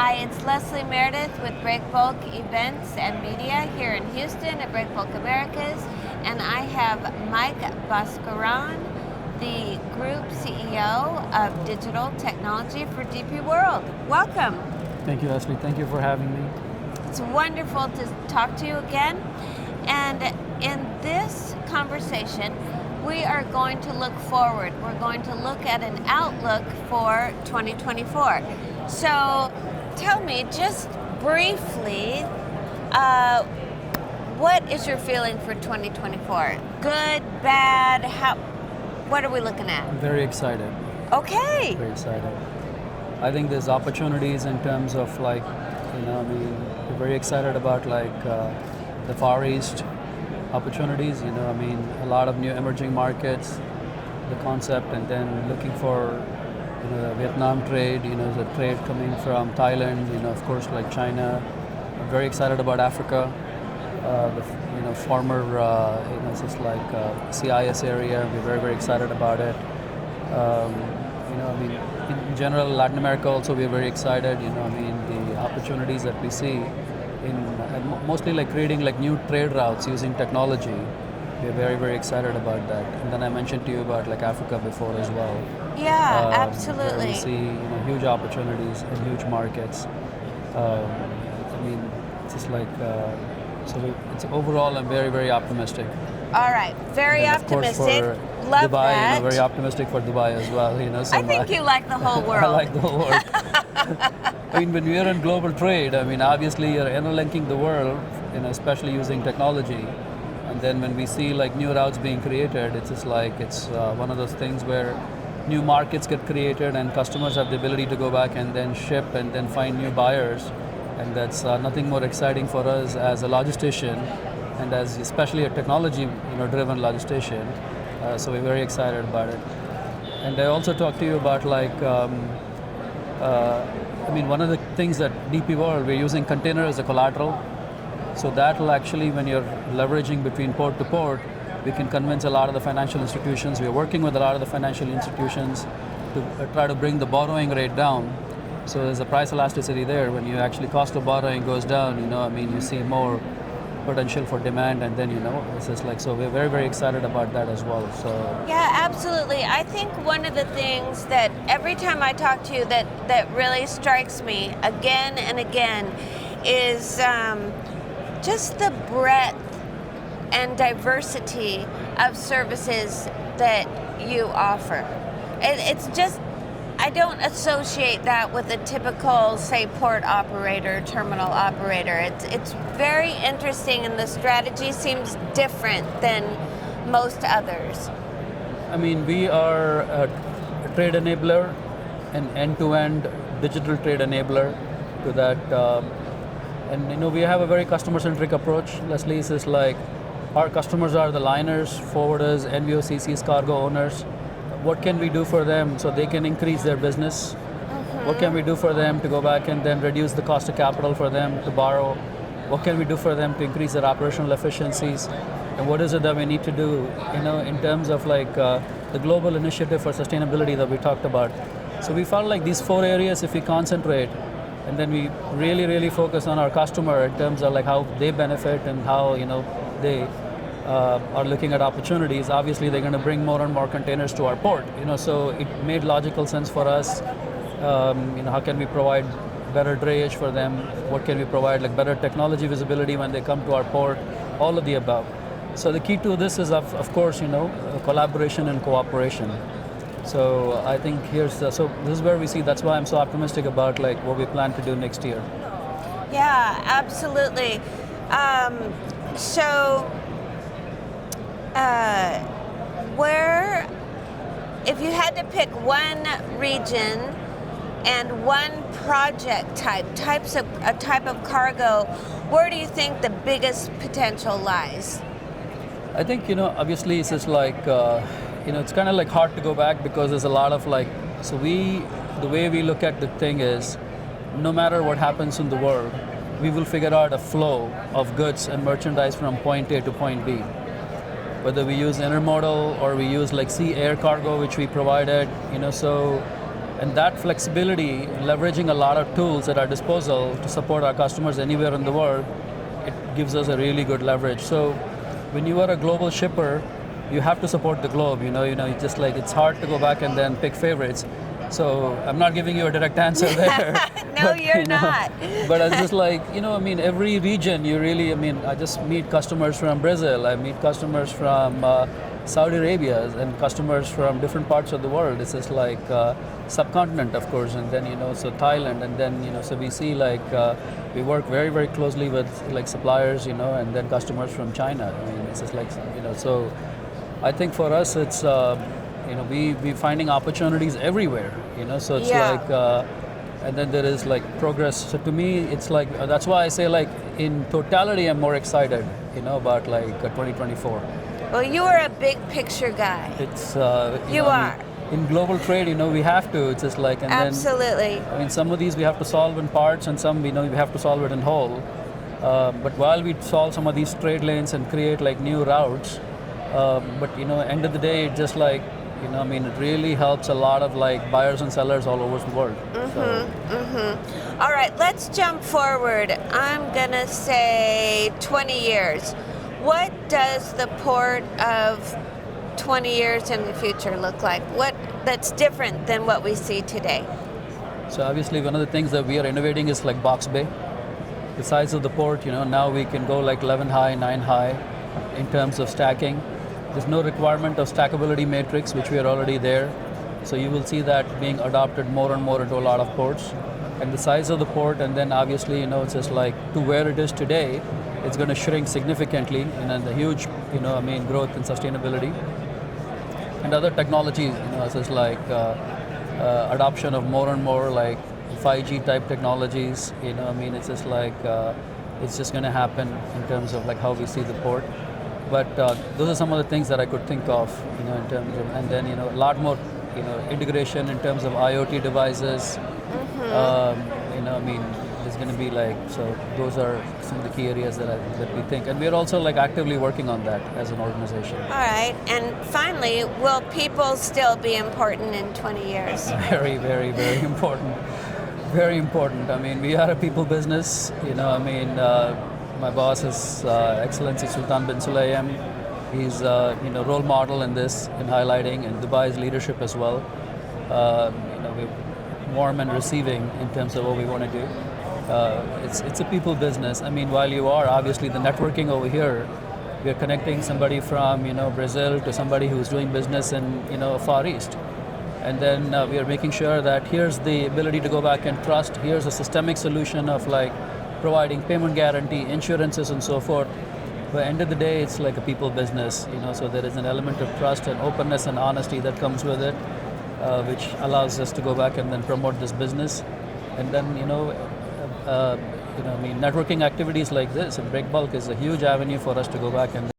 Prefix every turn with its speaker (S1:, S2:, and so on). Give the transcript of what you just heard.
S1: Hi, it's Leslie Meredith with Breakbulk Events and Media here in Houston at Breakbulk Americas, and I have Mike Bhaskaran, the Group CEO of Digital Technology for DP World. Welcome.
S2: Thank you, Leslie. Thank you for having me.
S1: It's wonderful to talk to you again, and in this conversation, we are going to look forward. We're going to look at an outlook for 2024. So tell me just briefly, what is your feeling for 2024? Good, bad, what are we looking at?
S2: I'm very excited.
S1: Okay.
S2: Very excited. I think there's opportunities in terms of we're very excited about the Far East opportunities, a lot of new emerging markets, the concept, and then looking for the Vietnam trade, the trade coming from Thailand, of course, like China. I'm very excited about Africa, the former, CIS area. We're very, very excited about it. In general, Latin America also, we're very excited. The opportunities that we see in mostly creating new trade routes using technology. We're very, very excited about that. And then I mentioned to you about Africa before as well.
S1: Yeah, absolutely.
S2: We see huge opportunities and huge markets. It's overall I'm very, very optimistic.
S1: All right, very optimistic.
S2: Of course, for
S1: Love
S2: Dubai,
S1: that.
S2: Very optimistic for Dubai as well.
S1: I think you like the whole world.
S2: I like the whole world. When we are in global trade, obviously you're interlinking the world, especially using technology. And then when we see new routes being created, it's just it's one of those things where new markets get created and customers have the ability to go back and then ship and then find new buyers. And that's nothing more exciting for us as a logistician and as especially a technology driven logistician. So we're very excited about it. And I also talked to you about one of the things that DP World, we're using container as a collateral. So that will actually, when you're leveraging between port to port, we can convince a lot of the financial institutions. We're working with a lot of the financial institutions to try to bring the borrowing rate down. So there's a price elasticity there. When you actually cost of borrowing goes down, you see more potential for demand, and then it's just so we're very, very excited about that as well. So
S1: yeah, absolutely. I think one of the things that every time I talk to you that really strikes me again and again is just the breadth and diversity of services that you offer. It's just, I don't associate that with a typical, say, port operator, terminal operator. It's very interesting, and the strategy seems different than most others.
S2: We are a trade enabler, an end-to-end digital trade enabler to that. And we have a very customer-centric approach. Leslie, is our customers are the liners, forwarders, NVOCCs, cargo owners. What can we do for them so they can increase their business? Mm-hmm. What can we do for them to go back and then reduce the cost of capital for them to borrow? What can we do for them to increase their operational efficiencies? And what is it that we need to do, in terms of the global initiative for sustainability that we talked about? So we felt these 4 areas, if we concentrate, and then we really, really focus on our customer in terms of how they benefit and how they are looking at opportunities. Obviously, they're going to bring more and more containers to our port. So it made logical sense for us. How can we provide better drayage for them? What can we provide better technology visibility when they come to our port? All of the above. So the key to this is of course collaboration and cooperation. So I think so this is where we see, that's why I'm so optimistic about what we plan to do next year.
S1: Yeah, absolutely. If you had to pick one region and one project a type of cargo, where do you think the biggest potential lies?
S2: I think, obviously it's just it's kind of hard to go back because there's a lot of the way we look at the thing is, no matter what happens in the world, we will figure out a flow of goods and merchandise from point A to point B. Whether we use intermodal or we use sea air cargo, which we provided, so And that flexibility, leveraging a lot of tools at our disposal to support our customers anywhere in the world, it gives us a really good leverage. So when you are a global shipper, you have to support the globe. It's just like it's hard to go back and then pick favorites. So I'm not giving you a direct answer there.
S1: No,
S2: but,
S1: you're not.
S2: But it's just like, every region you really, I just meet customers from Brazil, I meet customers from Saudi Arabia and customers from different parts of the world. It's just like subcontinent, of course, and then, so Thailand, and then, so we see like, we work very, very closely with like suppliers, and then customers from China. It's just like, so I think for us it's, we finding opportunities everywhere, so it's like, and then there is like progress. So to me, it's like, that's why I say like in totality, I'm more excited, about like 2024.
S1: Well, you are a big picture guy.
S2: It's,
S1: you are.
S2: In global trade, we have to, it's just like, and
S1: absolutely.
S2: then, some of these we have to solve in parts and some, we have to solve it in whole. But while we solve some of these trade lanes and create like new routes, but end of the day, it just like, it really helps a lot of like buyers and sellers all over the world.
S1: All right, let's jump forward. I'm gonna say 20 years. What does the port of 20 years in the future look like? What that's different than what we see today?
S2: So obviously one of the things that we are innovating is like box bay. The size of the port, now we can go like 11 high, 9 high in terms of stacking. There's no requirement of stackability matrix, which we are already there. So you will see that being adopted more and more into a lot of ports. And the size of the port, and then obviously, it's just like to where it is today, it's going to shrink significantly, and the huge, growth in sustainability. And other technologies, such as like adoption of more and more like 5G type technologies, it's just like, it's just going to happen in terms of like how we see the port. But those are some of the things that I could think of, in terms of, and then, a lot more, integration in terms of IoT devices. There's going to be like, so those are some of the key areas that we think. And we're also like actively working on that as an organization.
S1: All right, and finally, will people still be important in 20 years?
S2: Very, very, very important. Very important. We are a people business, my boss is Excellency Sultan bin Sulayem. He's role model in this, in highlighting, and Dubai's leadership as well. We're warm and receiving in terms of what we want to do. It's a people business. While you are obviously the networking over here, we're connecting somebody from Brazil to somebody who's doing business in Far East. And then we are making sure that here's the ability to go back and trust. Here's a systemic solution of like providing payment guarantee, insurances, and so forth. But at the end of the day, it's like a people business, so there is an element of trust and openness and honesty that comes with it, which allows us to go back and then promote this business. And then, networking activities like this, and Breakbulk is a huge avenue for us to go back and